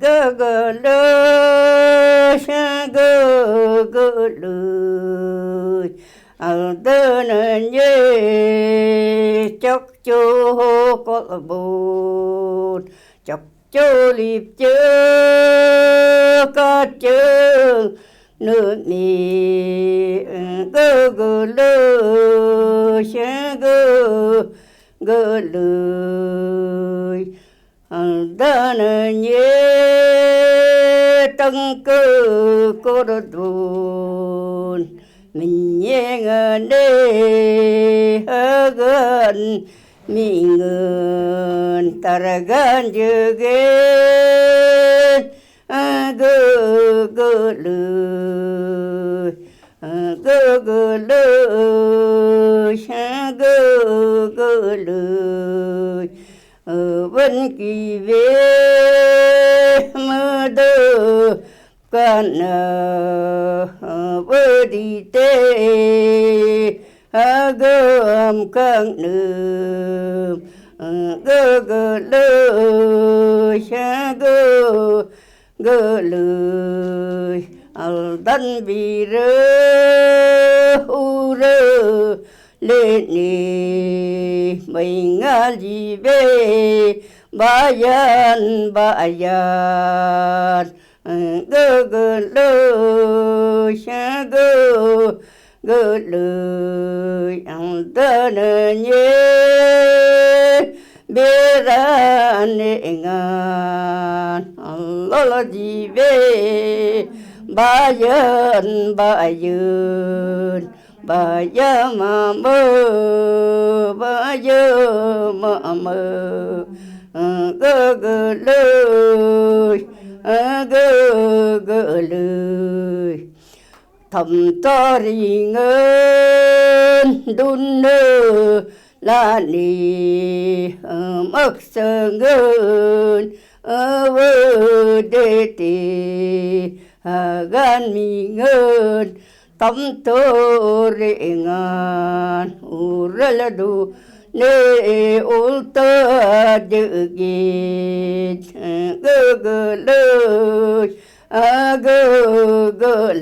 gơ gơ lơ sa gơ gơ lơ ở tơ nè nhé chốc chô có bồn chốc chô liệp chơ có chơ nước mì gơ gơ lơ sa gơ gơ lơ đa nè nhé tăng cơ có đồn mình nhé ngờ đê gần mình ngần ta ra gan chưa ghen gơ gơ lơ gơ gơ lơ sa gơ gơ lơ vẫn kỳ về mơ đơ can vơ đi tê gơm căng nơm gơ gơ lơ sa gơ gơ lơ al dan bi rơ u rơ lên nè mình ngã gì về bayan gơ gơ lơ sa gơ gơ lơ ang tân nhé bê ra nè ngàn Allah là gì về bayan bà ya mà mơ bà ya mà mơ gơ gơ lơ gơ gơ lơ thầm to ri ngân đun nơ la ni mắc sơ ngân vơ đê tê gan mi ngân Tомтор Оймяконского уралду не улта дегит гыгылый гыгылый